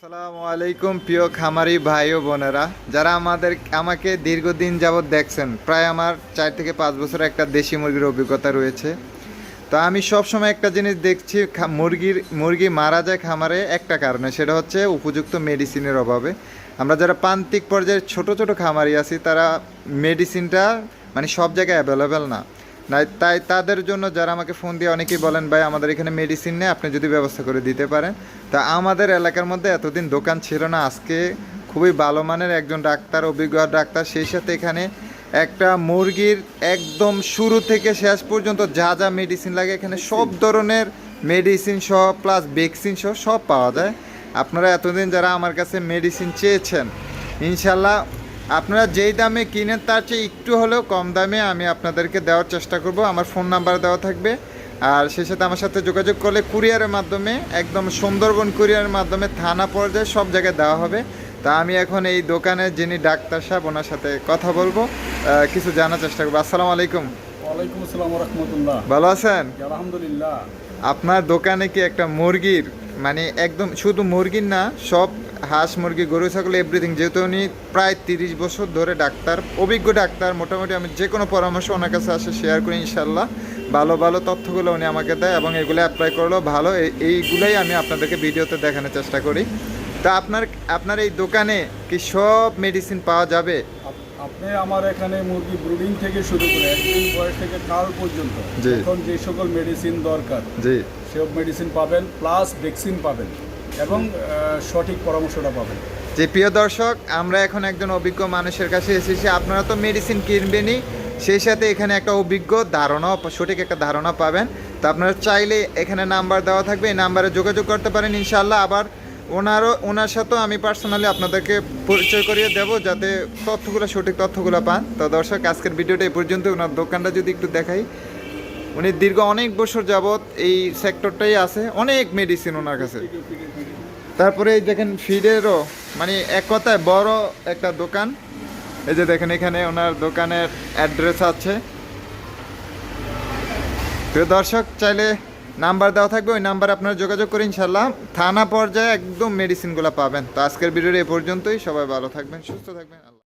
আসসালামু আলাইকুম প্রিয় খামারি ভাই ও বোনেরা, যারা আমাকে দীর্ঘদিন যাবৎ দেখছেন। প্রায় আমার 4 থেকে 5 বছর একটা দেশি মুরগির অভিজ্ঞতা রয়েছে। তো আমি সবসময় একটা জিনিস দেখছি, মুরগি মারা যায় খামারে একটা কারণে, সেটা হচ্ছে উপযুক্ত মেডিসিনের অভাবে। আমরা যারা প্রান্তিক পর্যায়ের ছোট ছোট খামারি আছি, তারা মেডিসিনটা মানে সব জায়গায় অ্যাভেলেবেল না। তাই তাদের জন্য যারা আমাকে ফোন দিয়ে অনেকেই বলেন, ভাই আমাদের এখানে মেডিসিন নেই, আপনি যদি ব্যবস্থা করে দিতে পারেন। তা আমাদের এলাকার মধ্যে এতদিন দোকান ছিল না, আজকে খুবই ভালো মানের একজন ডাক্তার, অভিজ্ঞ ডাক্তার, সেই সাথে এখানে একটা মুরগির একদম শুরু থেকে শেষ পর্যন্ত যা যা মেডিসিন লাগে, এখানে সব ধরনের মেডিসিন সহ প্লাস ভ্যাকসিন সহ সব পাওয়া যায়। আপনারা এতদিন যারা আমার কাছে মেডিসিন চেয়েছেন, ইনশাল্লাহ আপনারা যেই দামে কিনেন তার চেয়ে একটু হলেও কম দামে আমি আপনাদেরকে দেওয়ার চেষ্টা করব। আমার ফোন নাম্বার দেওয়া থাকবে, আর সেই সাথে আমার সাথে যোগাযোগ করলে কুরিয়ারের মাধ্যমে, একদম সুন্দরবন কুরিয়ারের মাধ্যমে থানা পর্যায়ে সব জায়গায় দেওয়া হবে। তা আমি এখন এই দোকানের যিনি ডাক্তার সাহেব, ওনার সাথে কথা বলবো, কিছু জানার চেষ্টা করবো। আসসালামু আলাইকুম। ওয়ালাইকুম আসসালাম ওয়া রাহমাতুল্লাহ। ভালো আছেন? আলহামদুলিল্লাহ। আপনার দোকানে কি একটা মুরগির, মানে একদম শুধু মুরগির না, সব হাঁস মুরগি গরু ছাগল এভরিথিং, যেহেতু উনি প্রায় 30 বছর ধরে ডাক্তার, অভিজ্ঞ ডাক্তার, মোটামুটি আমি যে কোনো পরামর্শ ওনার কাছে আসে শেয়ার করি, ইনশাল্লাহ ভালো ভালো তথ্যগুলো উনি আমাকে দেয় এবং এগুলো অ্যাপ্লাই করলেও ভালো। এইগুলোই আমি আপনাদেরকে ভিডিওতে দেখানোর চেষ্টা করি। তা আপনার এই দোকানে কি সব মেডিসিন পাওয়া যাবে? আপনি আমার এখানে মুরগি ব্রুডিং থেকে শুরু করে একদিন বয়স থেকে কাল পর্যন্ত এখন যে সকল মেডিসিন দরকার, জি, সব মেডিসিন পাবেন, প্লাস ভ্যাকসিন পাবেন এবং সঠিক পরামর্শটা পাবেন। যে প্রিয় দর্শক, আমরা এখন একজন অভিজ্ঞ মানুষের কাছে এসেছি। আপনারা তো মেডিসিন কিনবেনই, সেই সাথে এখানে একটা অভিজ্ঞ ধারণা, সঠিক একটা ধারণা পাবেন। তো আপনারা চাইলে এখানে নাম্বার দেওয়া থাকবে, এই নাম্বারে যোগাযোগ করতে পারেন ইনশাআল্লাহ। আবার ওনার সাথেও আমি পার্সোনালি আপনাদেরকে পরিচয় করিয়ে দেবো, যাতে তথ্যগুলো, সঠিক তথ্যগুলো পান। তো দর্শক, আজকের ভিডিওটা এই পর্যন্ত। ওনার দোকানটা যদি একটু দেখাই, উনি দীর্ঘ অনেক বছর যাবৎ এই সেক্টরটাই আছে, অনেক মেডিসিন ওনার কাছে। তারপরে এই দেখেন ফিডেরও, মানে এক কথায় বড় একটা দোকান। এই যে দেখেন এখানে ওনার দোকানের অ্যাড্রেস আছে। তো দর্শক, চাইলে নাম্বার দেওয়া থাকবে, ওই নাম্বারে আপনারা যোগাযোগ করে ইনশাল্লাহ থানা পর্যায়ে একদম মেডিসিনগুলো পাবেন। তো আজকের ভিডিওটা এ পর্যন্তই। সবাই ভালো থাকবেন, সুস্থ থাকবেন।